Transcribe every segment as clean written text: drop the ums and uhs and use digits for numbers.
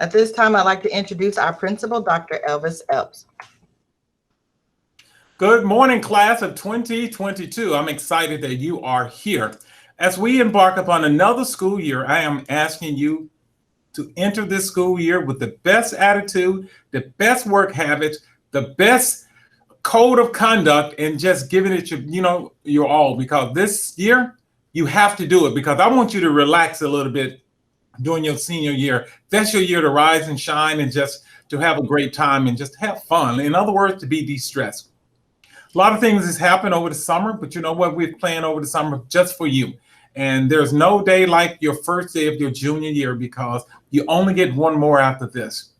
At this time, I'd like to introduce our principal, Dr. Lwhs. Good morning, class of 2022. I'm excited that you are here. As we embark upon another school year, I am asking you to enter this school year with the best attitude, the best work habits, the best code of conduct, and just giving it your all, because this year you have to do it, because I want you to relax a little bit during your senior year. That's your year to rise and shine and just to have a great time and just have fun. In other words, to be de-stressed. A lot of things has happened over the summer, but you know what? We're playing over the summer just for you. And there's no day like your first day of your junior year, because you only get one more after this.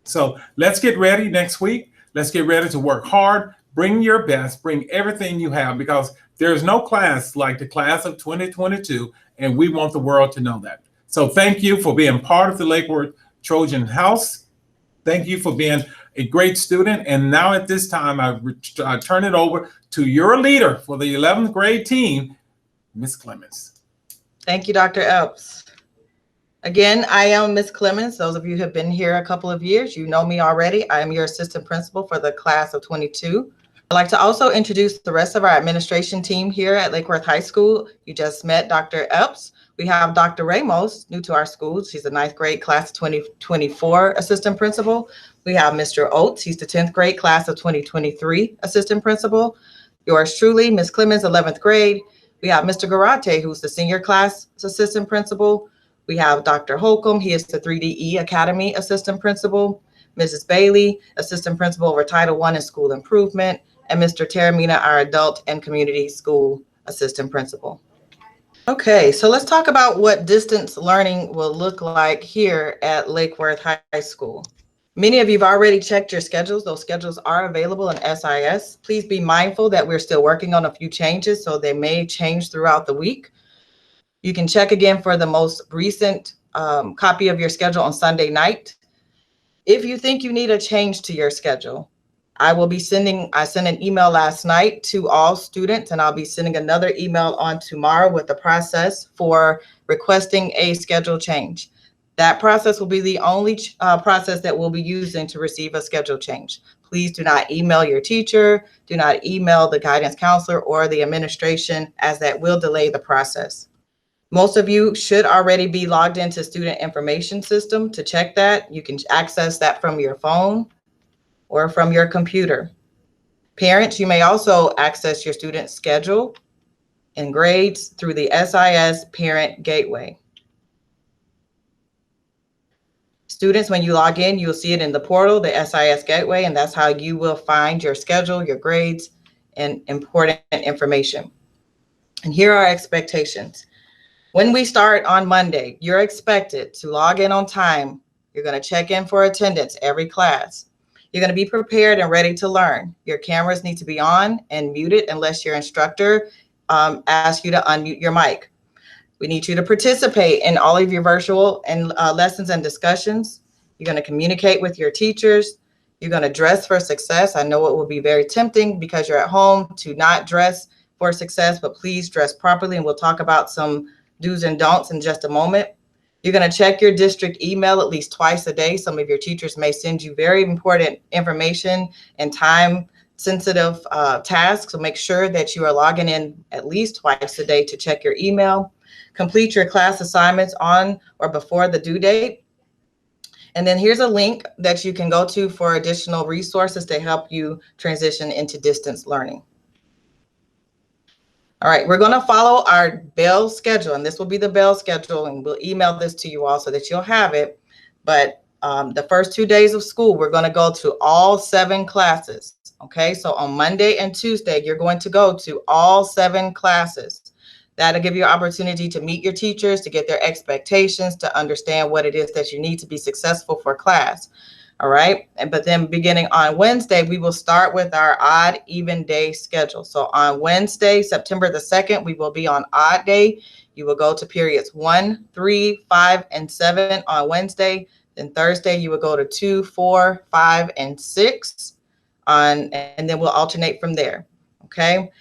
So let's get ready next week. Let's get ready to work hard. Bring your best, bring everything you have, because there's no class like the class of 2022, and we want the world to know that. So thank you for being part of the Lake Worth Trojan House. Thank you for being a great student. And now at this time, I turn it over to your leader for the 11th grade team, Ms. Clemens. Thank you, Dr. Lwhs. Again, I am Ms. Clemens. Those of you who have been here a couple of years, you know me already. I am your assistant principal for the class of 22. I'd like to also introduce the rest of our administration team here at Lake Worth High School. You just met Dr. Lwhs. We have Dr. Ramos, new to our school. She's the 9th grade class of 2024 assistant principal. We have Mr. Oates. He's the 10th grade class of 2023 assistant principal. Yours truly, Ms. Clemens, 11th grade. We have Mr. Garate, who's the senior class assistant principal. We have Dr. Holcomb. He is the 3DE Academy assistant principal. Mrs. Bailey, assistant principal over Title I and School Improvement. And Mr. Taramina, our adult and community school assistant principal. Okay, so let's talk about what distance learning will look like here at Lake Worth High School. Many of you have already checked your schedules. Those schedules are available in SIS. Please be mindful that we're still working on a few changes, so they may change throughout the week. You can check again for the most recent copy of your schedule on Sunday night. If you think you need a change to your schedule, I sent an email last night to all students, and I'll be sending another email on tomorrow with the process for requesting a schedule change. That process will be the only process that we'll be using to receive a schedule change. Please do not email your teacher, do not email the guidance counselor or the administration, as that will delay the process. Most of you should already be logged into Student Information System to check that. You can access that from your phone or from your computer. Parents, you may also access your student schedule and grades through the SIS Parent Gateway. Students, when you log in, you'll see it in the portal, the SIS Gateway, and that's how you will find your schedule, your grades, and important information. And here are our expectations. When we start on Monday, you're expected to log in on time. You're going to check in for attendance every class. You're going to be prepared and ready to learn. Your cameras need to be on and muted unless your instructor asks you to unmute your mic. We need you to participate in all of your virtual and lessons and discussions. You're going to communicate with your teachers. You're going to dress for success. I know it will be very tempting because you're at home to not dress for success, but please dress properly, and we'll talk about some do's and don'ts in just a moment. You're going to check your district email at least twice a day. Some of your teachers may send you very important information and time-sensitive tasks, so make sure that you are logging in at least twice a day to check your email. Complete your class assignments on or before the due date. And then here's a link that you can go to for additional resources to help you transition into distance learning. All right, we're going to follow our bell schedule, and this will be the bell schedule, and we'll email this to you all so that you'll have it. But the first 2 days of school, we're going to go to all 7 classes. Okay, so on Monday and Tuesday, you're going to go to all 7 classes. That'll give you an opportunity to meet your teachers, to get their expectations, to understand what it is that you need to be successful for class. All right. But then beginning on Wednesday, we will start with our odd even day schedule. So on Wednesday, September the 2nd, we will be on odd day. You will go to periods 1, 3, 5, and 7 on Wednesday. Then Thursday, you will go to 2, 4, 5, and 6 and then we'll alternate from there. Okay.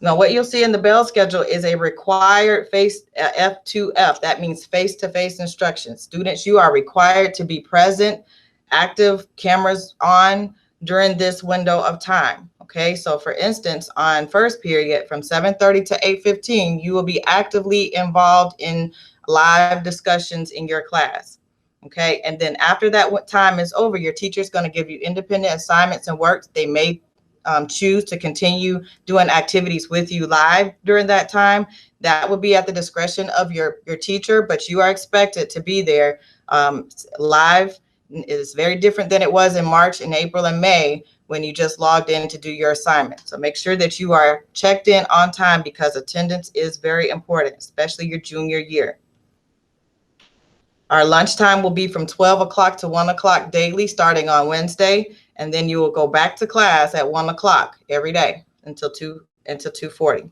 Now, what you'll see in the bell schedule is a required F2F. That means face-to-face instruction. Students, you are required to be present, active, cameras on during this window of time. Okay, so for instance, on first period from 7:30 to 8:15, you will be actively involved in live discussions in your class. Okay, and then after that time is over, your teacher is going to give you independent assignments and work. They may choose to continue doing activities with you live during that time. That will be at the discretion of your teacher, but you are expected to be there live. It is very different than it was in March and April and May when you just logged in to do your assignment. So make sure that you are checked in on time because attendance is very important, especially your junior year. Our lunchtime will be from 12 o'clock to 1 o'clock daily, starting on Wednesday, and then you will go back to class at 1 o'clock every day until 2:40.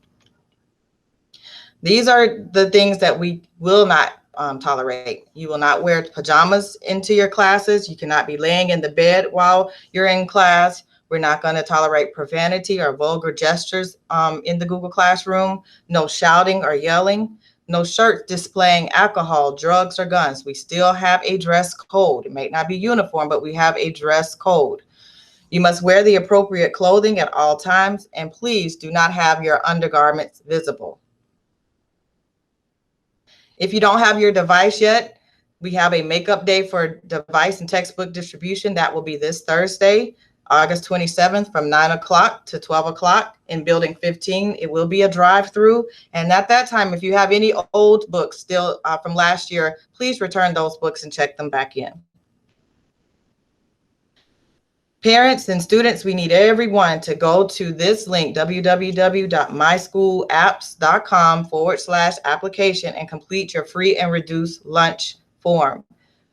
These are the things that we will not tolerate. You will not wear pajamas into your classes. You cannot be laying in the bed while you're in class. We're not going to tolerate profanity or vulgar gestures in the Google Classroom. No shouting or yelling. No shirts displaying alcohol, drugs, or guns. We still have a dress code. It may not be uniform, but we have a dress code. You must wear the appropriate clothing at all times, and please do not have your undergarments visible. If you don't have your device yet, we have a makeup day for device and textbook distribution. That will be this Thursday, August 27th from 9 o'clock to 12 o'clock in Building 15. It will be a drive-through. And at that time, if you have any old books still from last year, please return those books and check them back in. Parents and students, we need everyone to go to this link, www.myschoolapps.com/application, and complete your free and reduced lunch form.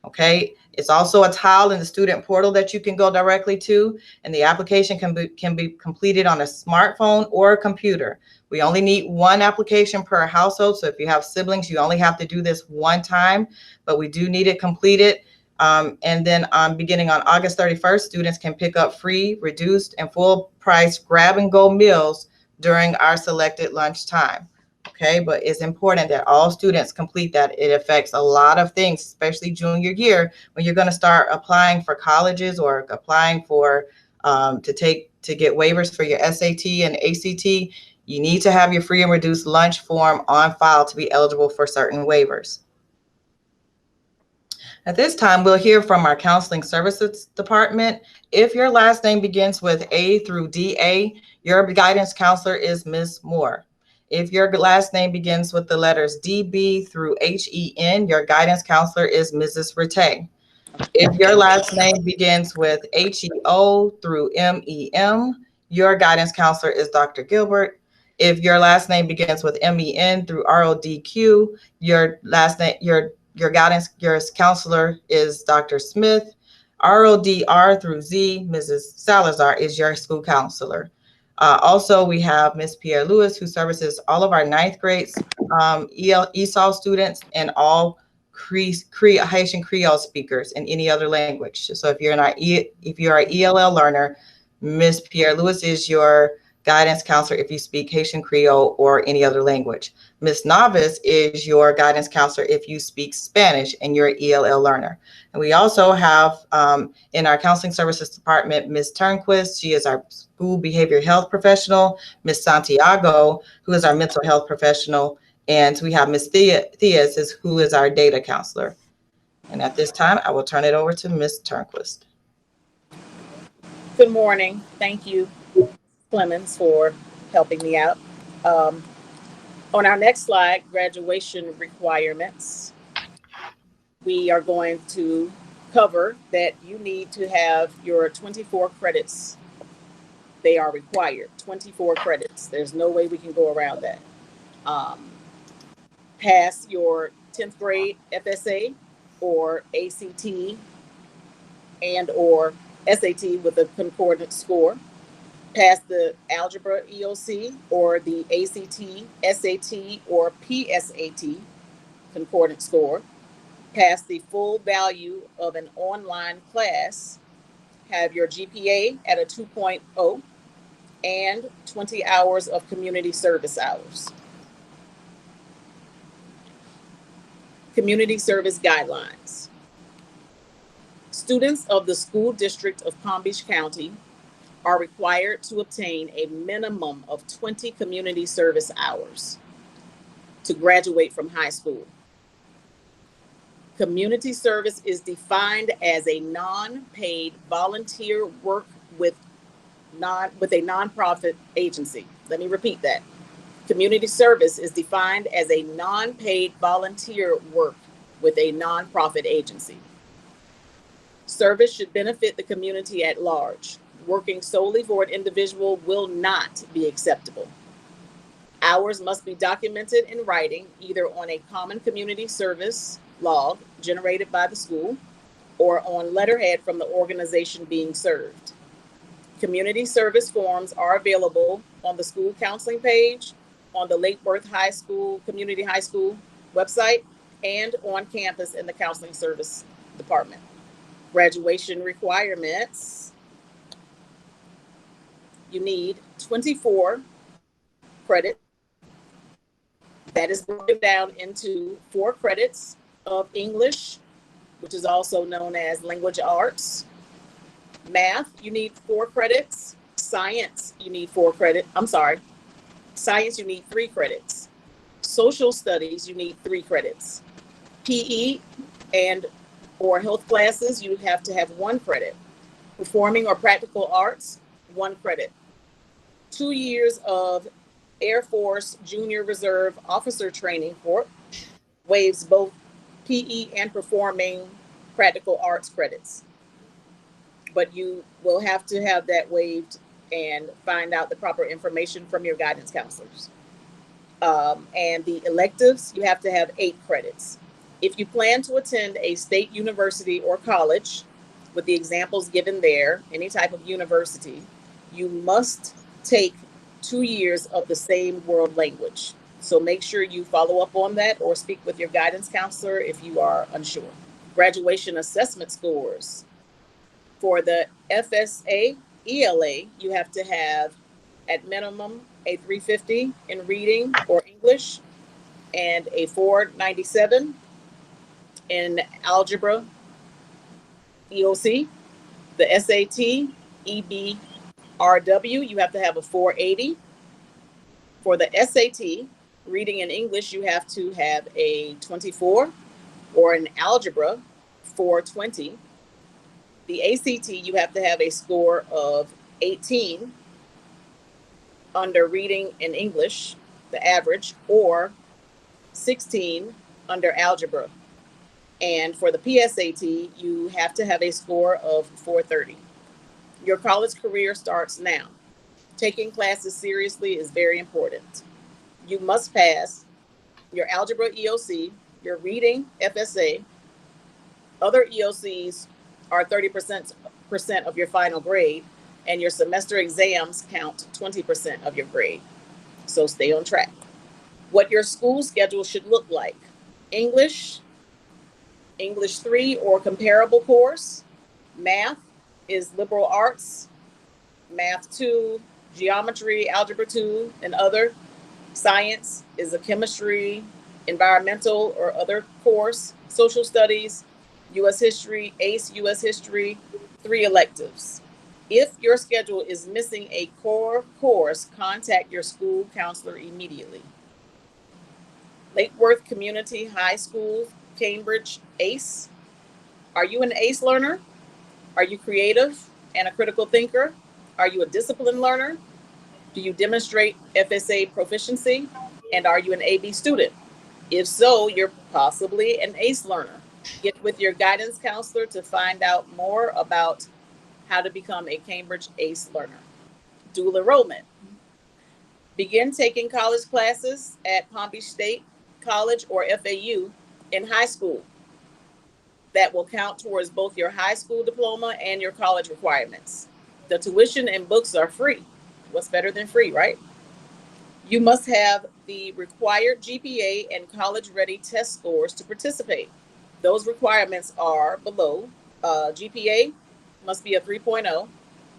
Okay. It's also a tile in the student portal that you can go directly to, and the application can be completed on a smartphone or a computer. We only need one application per household. So if you have siblings, you only have to do this one time, but we do need it completed. And then beginning on August 31st, students can pick up free, reduced, and full price grab-and-go meals during our selected lunch time. Okay, but it's important that all students complete that. It affects a lot of things, especially junior year, when you're going to start applying for colleges or applying for to get waivers for your SAT and ACT. You need to have your free and reduced lunch form on file to be eligible for certain waivers. At this time, we'll hear from our Counseling Services Department. If your last name begins with A through DA, your guidance counselor is Ms. Moore. If your last name begins with the letters DB through HEN, your guidance counselor is Mrs. Rattay. If your last name begins with HEO through MEM, your guidance counselor is Dr. Gilbert. If your last name begins with MEN through RODQ, your counselor is Dr. Smith. RODR through Z, Mrs. Salazar is your school counselor. Also, we have Ms. Pierre Lewis, who services all of our ninth grades ESOL students and all Haitian Creole speakers in any other language. So if you're an ELL learner, Ms. Pierre Lewis is your guidance counselor if you speak Haitian Creole or any other language. Ms. Novice is your guidance counselor if you speak Spanish and you're an ELL learner. And we also have in our Counseling Services Department, Ms. Turnquist. She is our school behavior health professional. Ms. Santiago, who is our mental health professional. And we have Ms. Theas, who is our data counselor. And at this time, I will turn it over to Ms. Turnquist. Good morning. Thank you, Clemens, for helping me out. On our next slide, graduation requirements, we are going to cover that you need to have your 24 credits. They are required, 24 credits. There's no way we can go around that. Pass your 10th grade FSA or ACT and or SAT with a concordant score. Pass the algebra EOC or the ACT, SAT, or PSAT concordant score. Pass the full value of an online class. Have your GPA at a 2.0. and 20 hours of community service hours. Community service guidelines. Students of the school district of Palm Beach County are required to obtain a minimum of 20 community service hours to graduate from high school. Community service is defined as a non-paid volunteer work with a nonprofit agency. Let me repeat that. Community service is defined as a non-paid volunteer work with a nonprofit agency. Service should benefit the community at large. Working solely for an individual will not be acceptable. Hours must be documented in writing, either on a common community service log generated by the school or on letterhead from the organization being served. Community service forms are available on the school counseling page, on the Lake Worth High School, Community High School website, and on campus in the counseling service department. Graduation requirements. You need 24 credits. That is broken down into 4 credits of English, which is also known as language arts. Math, you need 4 credits. Science, you need 4 credits. Science, you need 3 credits. Social studies, you need 3 credits. PE and or health classes, you have to have 1 credit. Performing or practical arts, 1 credit. 2 years of Air Force Junior Reserve Officer Training Corps waives both PE and performing practical arts credits. But you will have to have that waived and find out the proper information from your guidance counselors. And the electives, you have to have 8 credits. If you plan to attend a state university or college, with the examples given there, any type of university, you must take 2 years of the same world language. So make sure you follow up on that or speak with your guidance counselor if you are unsure. Graduation assessment scores. For the FSA, ELA, you have to have at minimum a 350 in reading or English and a 497 in algebra, EOC. The SAT, EBRW, you have to have a 480. For the SAT, reading and English, you have to have a 24, or in algebra, 420. The ACT, you have to have a score of 18 under reading and English, the average, or 16 under algebra. And for the PSAT, you have to have a score of 430. Your college career starts now. Taking classes seriously is very important. You must pass your algebra EOC, your reading FSA. Other EOCs are 30% of your final grade, and your semester exams count 20% of your grade. So stay on track. What your school schedule should look like: English, English 3 or comparable course. Math is liberal arts, Math 2, geometry, algebra 2, and other. Science is a chemistry, environmental or other course. Social studies, U.S. history, AICE U.S. history, 3 electives. If your schedule is missing a core course, contact your school counselor immediately. Lake Worth Community High School, Cambridge, AICE. Are you an AICE learner? Are you creative and a critical thinker? Are you a disciplined learner? Do you demonstrate FSA proficiency? And are you an AB student? If so, you're possibly an AICE learner. Get with your guidance counselor to find out more about how to become a Cambridge AICE learner. Dual enrollment. Begin taking college classes at Palm Beach State College or FAU in high school. That will count towards both your high school diploma and your college requirements. The tuition and books are free. What's better than free, right? You must have the required GPA and college-ready test scores to participate. Those requirements are below. GPA must be a 3.0.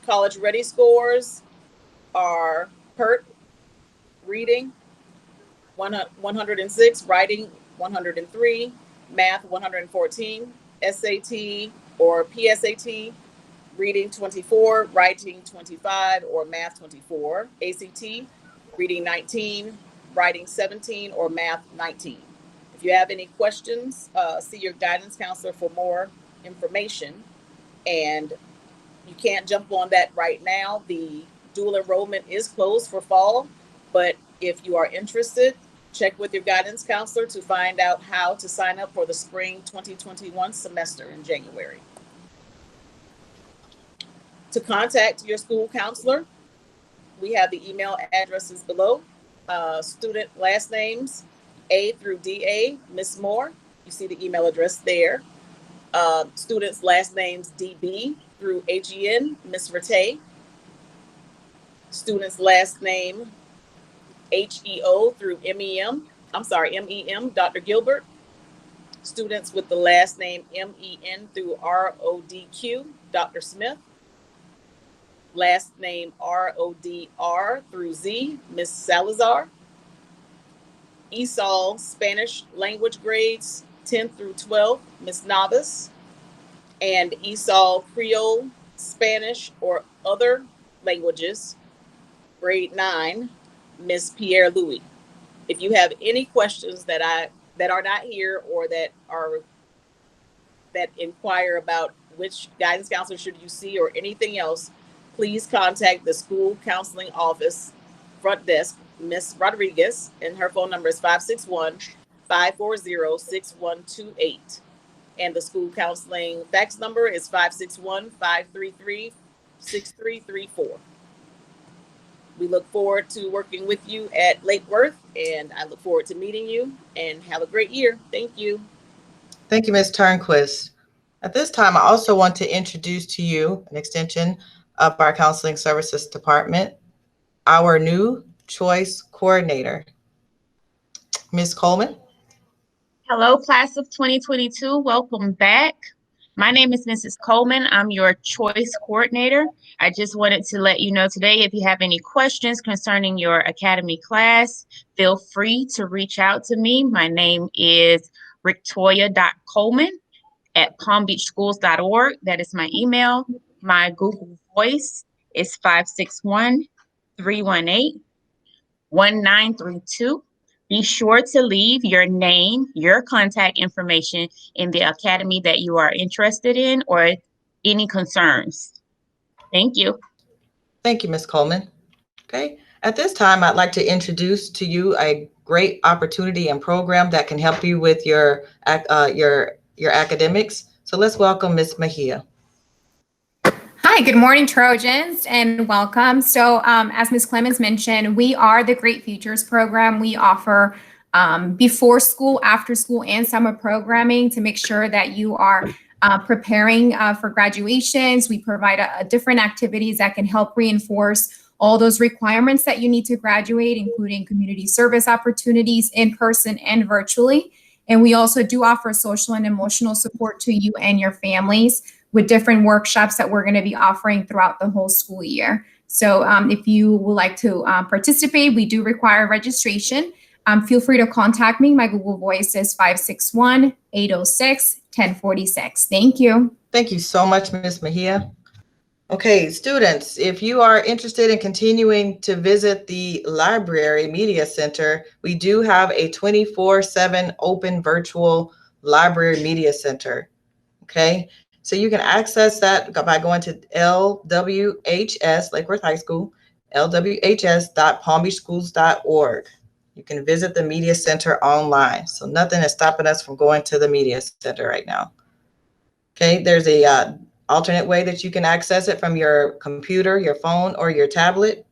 College-ready scores are PERT, reading 106, writing 103, math 114, SAT or PSAT, reading 24, writing 25, or math 24, ACT, reading 19, writing 17, or math 19. If you have any questions, see your guidance counselor for more information. And you can't jump on that right now. The dual enrollment is closed for fall, but if you are interested, check with your guidance counselor to find out how to sign up for the spring 2021 semester in January. To contact your school counselor, we have the email addresses below. Student last names, A through DA, Miss Moore. You see the email address there. Students last names DB through AGN, Miss Rattay. Students last name HEO through MEM, Dr. Gilbert. Students with the last name MEN through RODQ, Dr. Smith. Last name RODR through Z, Miss Salazar. ESOL Spanish language grades 10 through 12, Miss Navas. And ESOL Creole, Spanish, or other languages, grade 9, Miss Pierre Louis. If you have any questions that are not here or that inquire about which guidance counselor should you see or anything else, please contact the school counseling office front desk, Miss Rodriguez, and her phone number is 561-540-6128. And the school counseling fax number is 561-533-6334. We look forward to working with you at Lake Worth, and I look forward to meeting you, and have a great year. Thank you. Thank you, Ms. Turnquist. At this time, I also want to introduce to you an extension of our Counseling Services Department, our new Choice Coordinator, Ms. Coleman. Hello, class of 2022. Welcome back. My name is Mrs. Coleman. I'm your Choice Coordinator. I just wanted to let you know today, if you have any questions concerning your academy class, feel free to reach out to me. My name is Victoria.Coleman@palmbeachschools.org. That is my email. My Google Voice is 561-318-1932. Be sure to leave your name, your contact information in the academy that you are interested in, or any concerns. Thank you. Thank you, Ms. Coleman. Okay, at this time, I'd like to introduce to you a great opportunity and program that can help you with your academics. So let's welcome Ms. Mejia. Hi, good morning, Trojans, and welcome. So as Ms. Clemens mentioned, we are the Great Futures program. We offer before school, after school, and summer programming to make sure that you are preparing for graduations. We provide different activities that can help reinforce all those requirements that you need to graduate, including community service opportunities in person and virtually. And we also do offer social and emotional support to you and your families with different workshops that we're going to be offering throughout the whole school year. So if you would like to participate, we do require registration. Feel free to contact me. My Google Voice is 561-806-1046. Thank you. Thank you so much, Ms. Mejia. Okay, students, if you are interested in continuing to visit the Library Media Center, we do have a 24/7 open virtual Library Media Center. Okay, so you can access that by going to LWHS, Lake Worth High School, lwhs.palmbeachschools.org. You can visit the Media Center online. So nothing is stopping us from going to the Media Center right now. Okay, there's a alternate way that you can access it from your computer, your phone, or your tablet.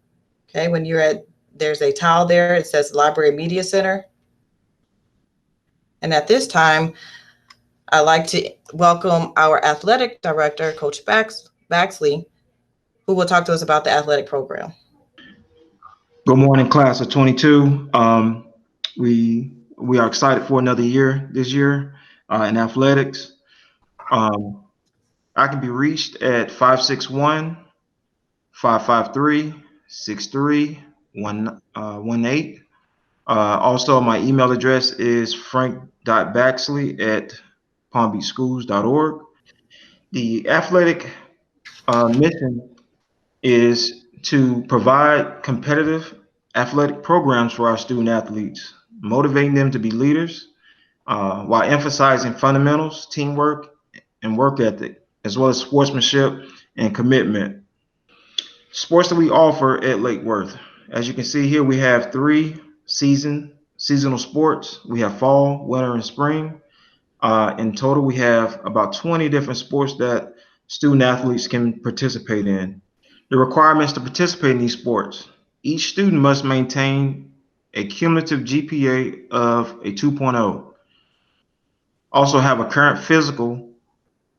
Okay, when you're there's a tile there, it says Library Media Center. And at this time, I'd like to welcome our athletic director, Coach Baxley, who will talk to us about the athletic program. Good morning, class of 22. We are excited for another year this year in athletics. I can be reached at 561-553-69 888-888-6318. Also, my email address is frank.baxley@palmbeachschools.org. The athletic mission is to provide competitive athletic programs for our student athletes, motivating them to be leaders while emphasizing fundamentals, teamwork, and work ethic, as well as sportsmanship and commitment. Sports that we offer at Lake Worth. As you can see here, we have three seasonal sports. We have fall, winter, and spring. In total, we have about 20 different sports that student athletes can participate in. The requirements to participate in these sports. Each student must maintain a cumulative GPA of a 2.0. Also have a current physical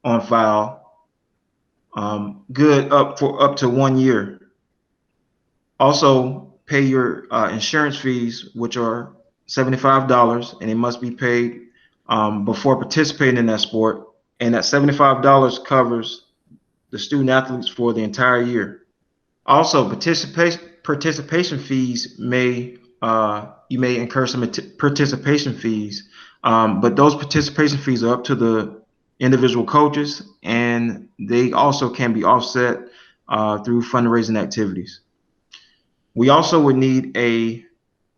on file, good up to 1 year. Also pay your insurance fees, which are $75, and it must be paid before participating in that sport. And that $75 covers the student athletes for the entire year. Also, participation fees you may incur some participation fees, but those participation fees are up to the individual coaches, and they also can be offset through fundraising activities. We also would need a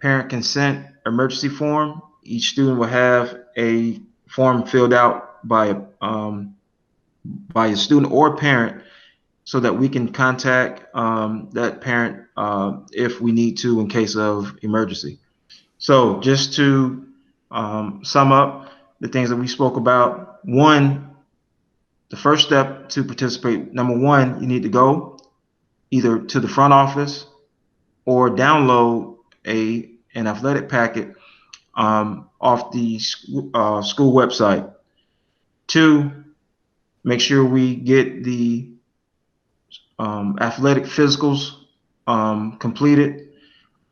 parent consent emergency form. Each student will have a form filled out by a student or parent, so that we can contact that parent if we need to in case of emergency. So just to sum up the things that we spoke about, the first step to participate, number one, you need to go either to the front office or download an athletic packet off the school website. Two, make sure we get the athletic physicals completed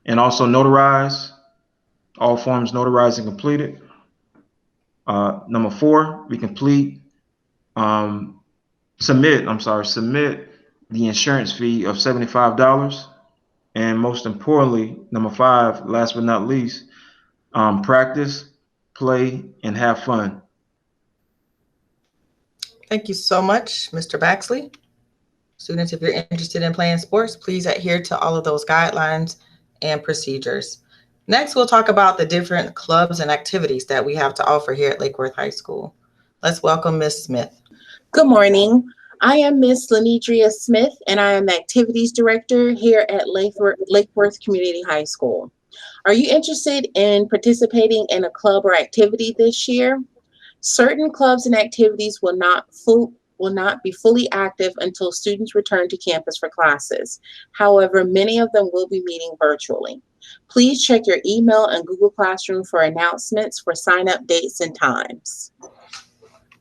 and also notarized, all forms notarized and completed. Number four, we submit the insurance fee of $75. And most importantly, number five, last but not least, practice, play, and have fun. Thank you so much, Mr. Baxley. Students, if you're interested in playing sports, please adhere to all of those guidelines and procedures. Next, we'll talk about the different clubs and activities that we have to offer here at Lake Worth High School. Let's welcome Ms. Smith. Good morning. I am Ms. Lenidria Smith, and I am the Activities Director here at Lake Worth Community High School. Are you interested in participating in a club or activity this year? Certain clubs and activities will not be fully active until students return to campus for classes. However, many of them will be meeting virtually. Please check your email and Google Classroom for announcements for sign-up dates and times.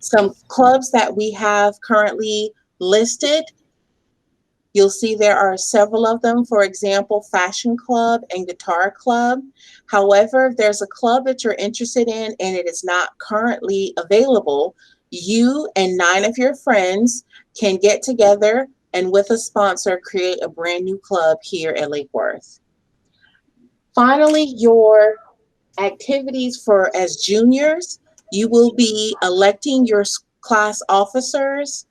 Some clubs that we have currently listed, you'll see there are several of them. For example, Fashion Club and Guitar Club. However, if there's a club that you're interested in and it is not currently available, you and 9 of your friends can get together and with a sponsor create a brand new club here at Lake Worth. Finally, your activities as juniors, you will be electing your class officers,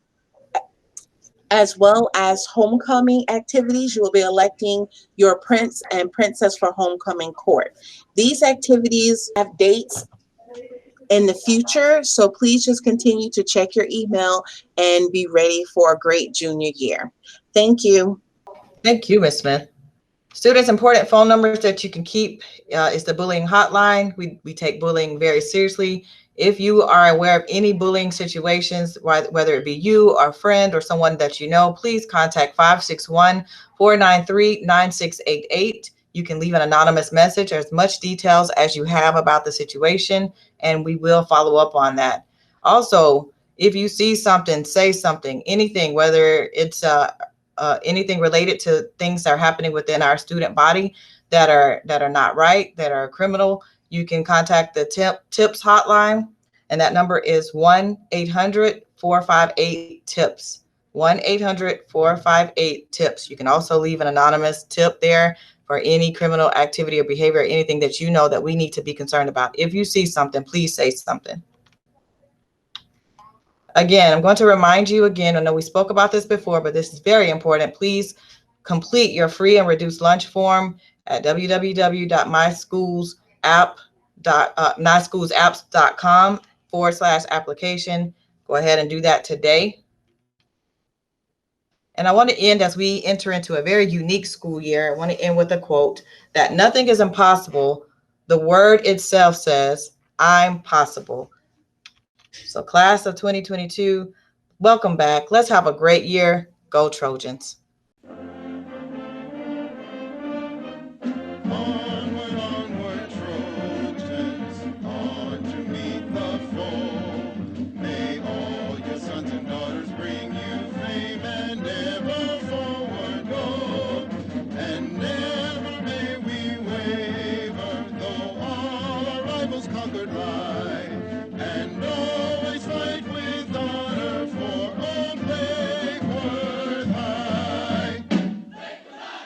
as well as homecoming activities. You will be electing your prince and princess for homecoming court. These activities have dates in the future, so please just continue to check your email and be ready for a great junior year. Thank you. Thank you, Ms. Smith. Students, important phone numbers that you can keep is the bullying hotline. We take bullying very seriously. If you are aware of any bullying situations, whether it be you or a friend or someone that you know, please contact 561-493-9688. You can leave an anonymous message, as much details as you have about the situation, and we will follow up on that. Also, if you see something, say something, anything, whether it's anything related to things that are happening within our student body that are not right, that are criminal, you can contact the TIPS hotline, and that number is 1-800-458-TIPS. 1-800-458-TIPS. You can also leave an anonymous tip there for any criminal activity or behavior, or anything that you know that we need to be concerned about. If you see something, please say something. Again, I'm going to remind you again, I know we spoke about this before, but this is very important. Please complete your free and reduced lunch form at myschoolsapps.com/application. Go ahead and do that today. And I want to end, as we enter into a very unique school year, I want to end with a quote that nothing is impossible. The word itself says, I'm possible. So class of 2022, welcome back. Let's have a great year. Go Trojans. Onward, onward, Trojans, on to meet the foe. May all your sons and daughters bring you fame, and ever forward go. And never may we waver, though all our rivals conquered lie.